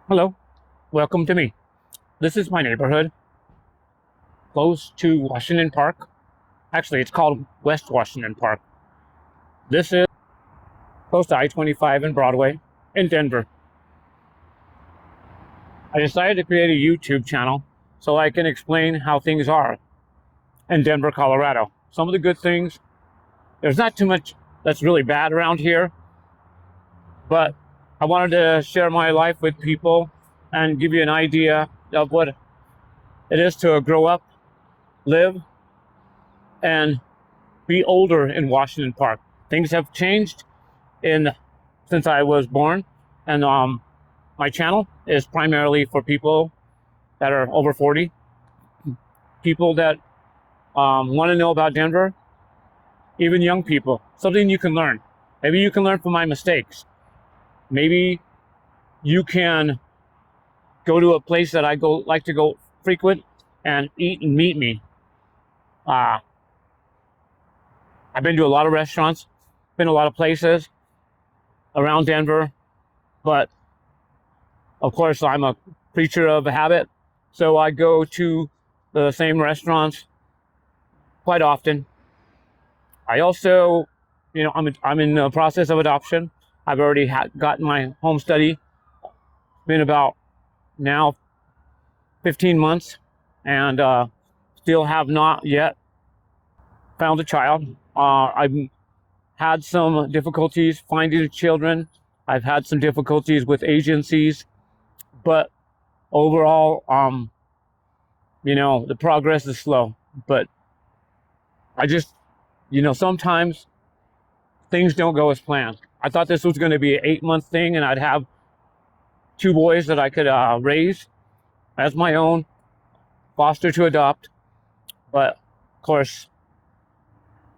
Hello, welcome to me. This is my neighborhood, close to Washington Park. Actually, it's called West Washington Park. This is close to I-25 and Broadway in Denver. I decided to create a YouTube channel so I can explain how things are in Denver, Colorado. Some of the good things, there's not too much that's really bad around here, but I wanted to share my life with people and give you an idea of what it is to grow up, live, and be older in Washington Park. Things have changed in since I was born, and my channel is primarily for people that are over 40, people that want to know about Denver, even young people. Something you can learn. Maybe you can learn from my mistakes. Maybe you can go to a place that I go like to go frequent and eat and meet me. Uh, I've been to a lot of restaurants, been to a lot of places around Denver, but of course I'm a creature of habit, so I go to the same restaurants quite often. I also, I'm in the process of adoption. I've already gotten my home study. Been about now 15 months, and still have not yet found a child. I've had some difficulties finding children. I've had some difficulties with agencies, but overall, the progress is slow. But I just, sometimes things don't go as planned. I thought this was going to be an 8-month thing, and I'd have two boys that I could raise as my own, foster to adopt. But of course,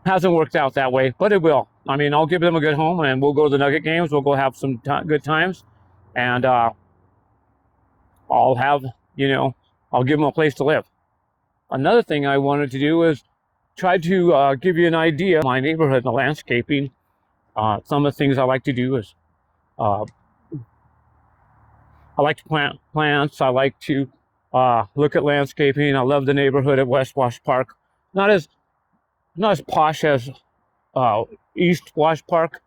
hasn't worked out that way. But it will. I mean, I'll give them a good home, and we'll go to the Nugget games. We'll go have some good times, and I'll have, I'll give them a place to live. Another thing I wanted to do is try to give you an idea of my neighborhood and the landscaping. Some of the things I like to do is uh, I like to plant plants. I like to look at landscaping. I love the neighborhood at West Wash Park. Not as not as posh as uh, East Wash Park,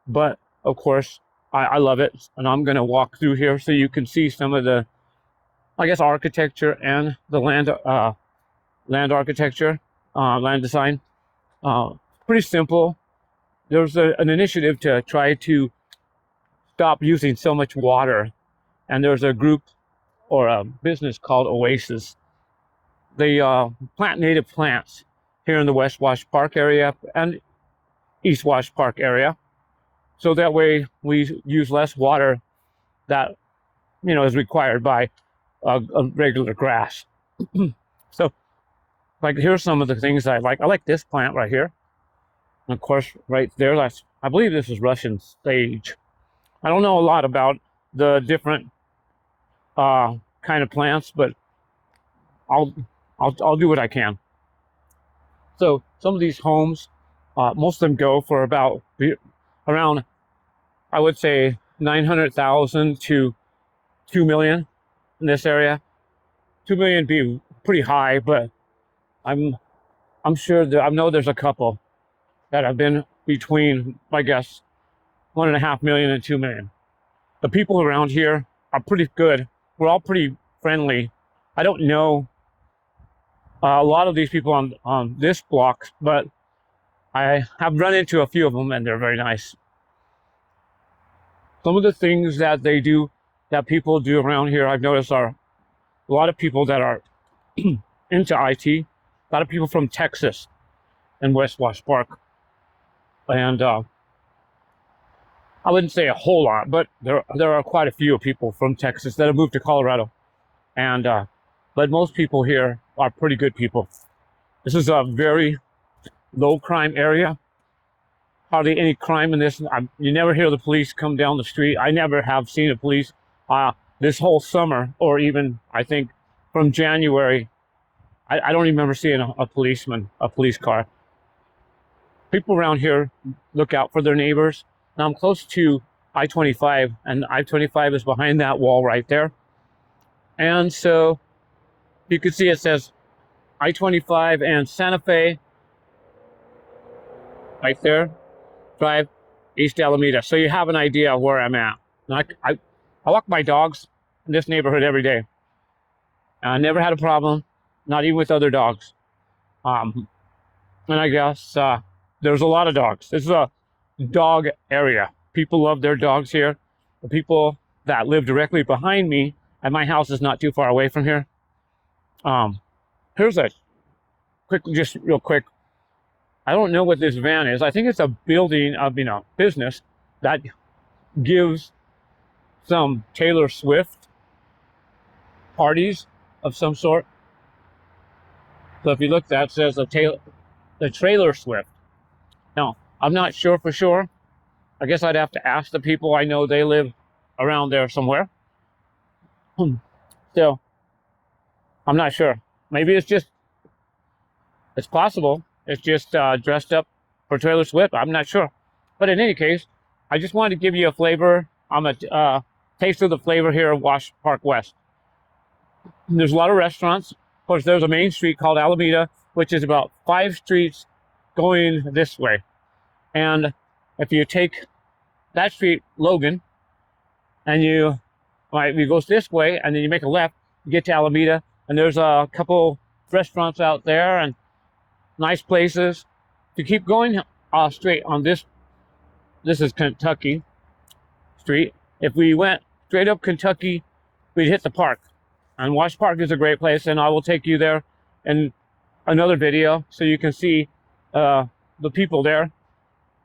but of course I love it. And I'm going to walk through here so you can see some of the, I guess, architecture and the land architecture, land design. Pretty simple. There's an initiative to try to stop using so much water, and there's a group or a business called Oasis. They plant native plants here in the West Wash Park area and East Wash Park area, so that way we use less water that is required by a regular grass. So, like, here's some of the things I like. I like this plant right here. And of course, right there, I believe this is Russian sage. I don't know a lot about the different kind of plants, but I'll I'll do what I can. So some of these homes, most of them go for about around, I would say, 900,000 to 2 million in this area. 2 million be pretty high, but I'm I'm sure that I know there's a couple that have been between, I guess, 1.5 million and 2 million. The people around here are pretty good. We're all pretty friendly. I don't know a lot of these people on this block, but I have run into a few of them, and they're very nice. Some of the things that they do, that people do around here, I've noticed are a lot of people that are into IT, a lot of people from Texas and West Wash Park. And I wouldn't say a whole lot, but there are quite a few people from Texas that have moved to Colorado. And but most people here are pretty good people. This is a very low crime area. Hardly any crime in this. You never hear the police come down the street. I never have seen a police this whole summer, or even I think from January. I don't remember seeing a policeman, a police car. People around here look out for their neighbors. Now I'm close to I-25, and I-25 is behind that wall right there. And so you can see it says I-25 and Santa Fe right there, Drive, East Alameda. So you have an idea of where I'm at. I walk my dogs in this neighborhood every day. I never had a problem, not even with other dogs. And I guess there's a lot of dogs. This is a dog area. People love their dogs here. The people that live directly behind me, and my house is not too far away from here. Here's a quick, just real quick. I don't know what this van is. I think it's a building of, business that gives some Taylor Swift parties of some sort. So if you look, that says the Trailer Swift. Now, I'm not sure for sure. I guess I'd have to ask the people. I know they live around there somewhere. So, I'm not sure. Maybe it's possible. It's just dressed up for Taylor Swift. I'm not sure. But in any case, I just wanted to give you a flavor. I'm a taste of the flavor here at Wash Park West. There's a lot of restaurants. Of course, there's a main street called Alameda, which is about 5 streets going this way. And if you take that street, Logan, and you go this way, and then you make a left, you get to Alameda, and there's a couple restaurants out there and nice places. If you keep going straight on this is Kentucky Street. If we went straight up Kentucky, we'd hit the park. And Wash Park is a great place, and I will take you there in another video so you can see the people there.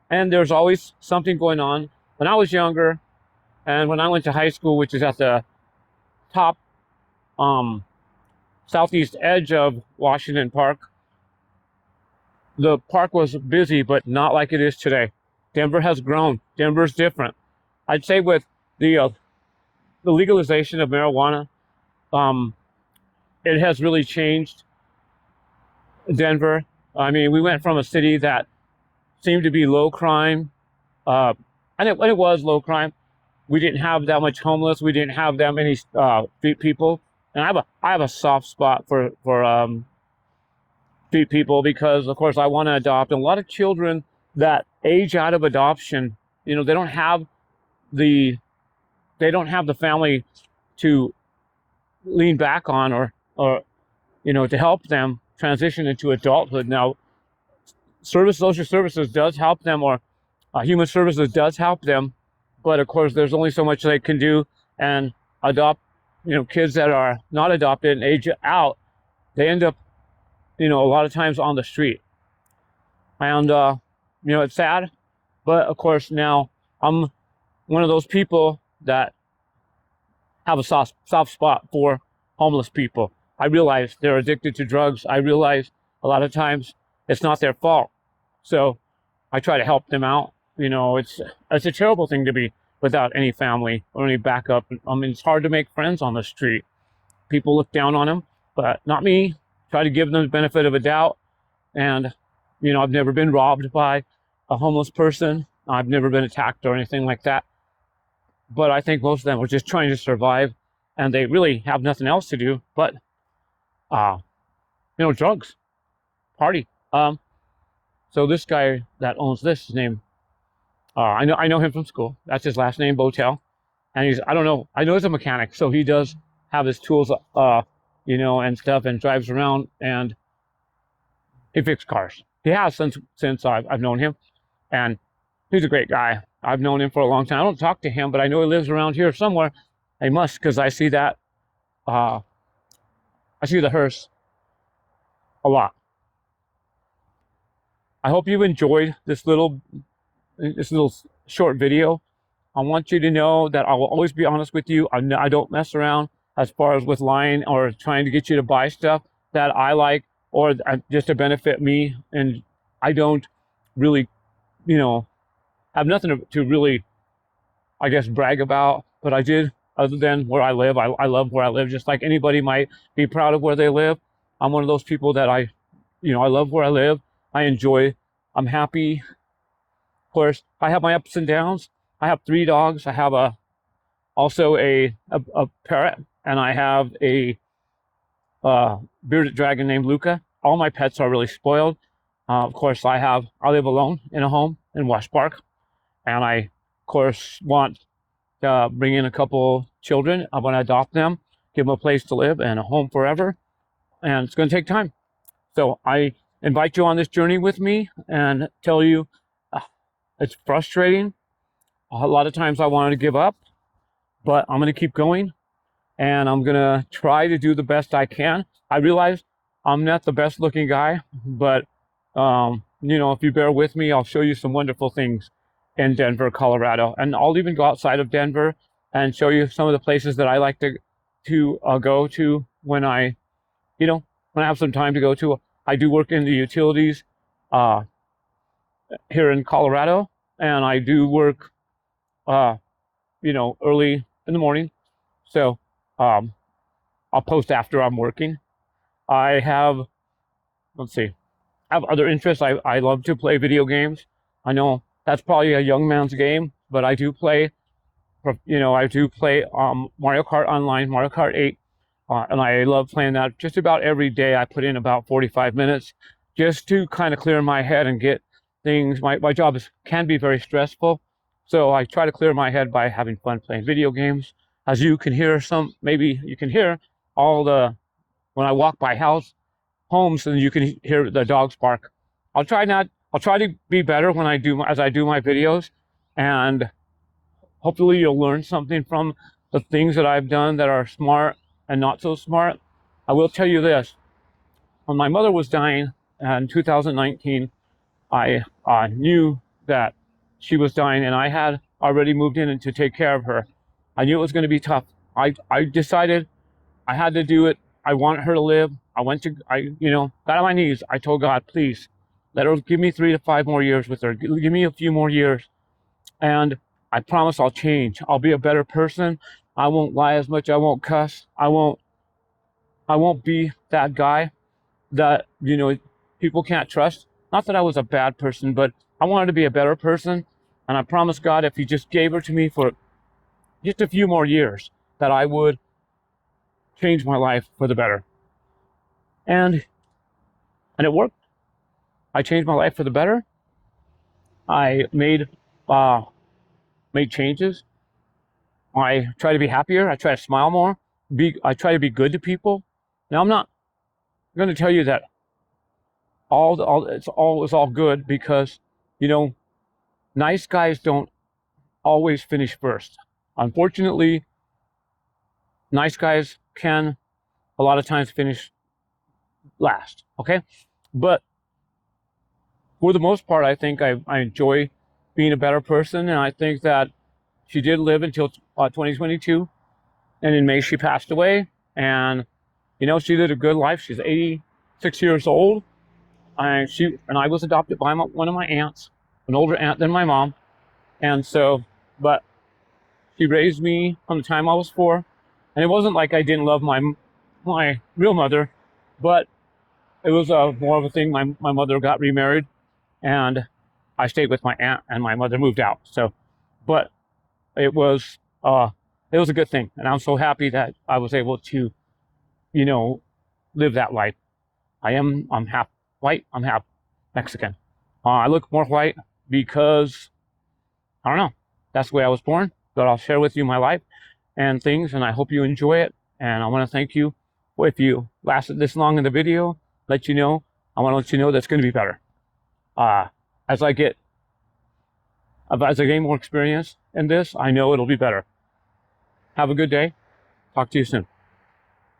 And there's always something going on. When I was younger, and when I went to high school, which is at the top southeast edge of Washington Park, the park was busy, but not like it is today. Denver has grown. Denver's different. I'd say with the legalization of marijuana, it has really changed Denver. I mean, we went from a city that seemed to be low crime, and it was low crime. We didn't have that much homeless. We didn't have that many street people. And I have a soft spot for street people because, of course, I want to adopt. And a lot of children that age out of adoption, they don't have the family to lean back on or to help them transition into adulthood. Now, social services does help them, or human services does help them, but of course there's only so much they can do. And adopt kids that are not adopted and age out, they end up a lot of times on the street. And it's sad, but of course now I'm one of those people that have a soft spot for homeless people. I realize they're addicted to drugs. I realize a lot of times it's not their fault. So I try to help them out. It's a terrible thing to be without any family or any backup. I mean, it's hard to make friends on the street. People look down on them, but not me. Try to give them the benefit of a doubt. And, I've never been robbed by a homeless person. I've never been attacked or anything like that. But I think most of them are just trying to survive, and they really have nothing else to do but, drugs, party. So this guy that owns this, his name, I know him from school. That's his last name, Botel. And I know he's a mechanic, so he does have his tools, and stuff, and drives around, and he fixes cars. He has since I've known him, and he's a great guy. I've known him for a long time. I don't talk to him, but I know he lives around here somewhere. I must, because I see that. I see the hearse a lot. I hope you enjoyed this little short video. I want you to know that I will always be honest with you. I don't mess around as far as with lying or trying to get you to buy stuff that I like or just to benefit me. And I don't really, have nothing to really, I guess, brag about. But I did, other than where I live. I love where I live, just like anybody might be proud of where they live. I'm one of those people that I love where I live. I enjoy. I'm happy. Of course, I have my ups and downs. I have 3 dogs. I have also a parrot, and I have a bearded dragon named Luca. All my pets are really spoiled. Of course, I live alone in a home in West Park, and I, of course, want to bring in a couple children. I want to adopt them, give them a place to live and a home forever, and it's going to take time. So I invite you on this journey with me and tell you uh, it's frustrating. A lot of times I wanted to give up, but I'm going to keep going, and I'm going to try to do the best I can. I realize I'm not the best looking guy, but if you bear with me, I'll show you some wonderful things in Denver, Colorado, and I'll even go outside of Denver and show you some of the places that I like to go to when I have some time to go to. I do work in the utilities here in Colorado, and I do work early in the morning. So I'll post after I'm working. I have, let's see, I have other interests. I love to play video games. I know that's probably a young man's game, but I do play, Mario Kart Online, Mario Kart 8, and I love playing that. Just about every day I put in about 45 minutes just to kind of clear my head and get things. My job can be very stressful, so I try to clear my head by having fun playing video games. As you can hear, maybe you can hear when I walk by homes, and you can hear the dogs bark. I'll try to be better as I do my videos, and hopefully you'll learn something from the things that I've done that are smart and not so smart. I will tell you this: when my mother was dying in 2019, I knew that she was dying, and I had already moved in to take care of her. I knew it was going to be tough. I decided I had to do it. I wanted her to live. Got on my knees. I told God, please, let her, give me 3 to 5 more years with her. Give me a few more years. And I promise I'll change. I'll be a better person. I won't lie as much. I won't cuss. I won't be that guy that, people can't trust. Not that I was a bad person, but I wanted to be a better person. And I promised God, if he just gave her to me for just a few more years, that I would change my life for the better. And it worked. I changed my life for the better. I made changes. I try to be happier. I try to smile more. I try to be good to people. Now, I'm not going to tell you that it's all good, because nice guys don't always finish first. Unfortunately, nice guys can a lot of times finish last. Okay, but for the most part, I think I enjoy being a better person, and I think that she did live until 2022, and in May she passed away. And she lived a good life. She's 86 years old, and I was adopted by one of my aunts, an older aunt than my mom, and so, but she raised me from the time I was 4, and it wasn't like I didn't love my real mother, but it was more of a thing. My mother got remarried, and I stayed with my aunt, and my mother moved out. So, but it was a good thing, and I'm so happy that I was able to, live that life. I'm half white. I'm half Mexican. I look more white because I don't know. That's the way I was born. But I'll share with you my life and things, and I hope you enjoy it. And I want to thank you if you lasted this long in the video. I want to let you know that's going to be better. As I gain more experience in this, I know it'll be better. Have a good day. Talk to you soon.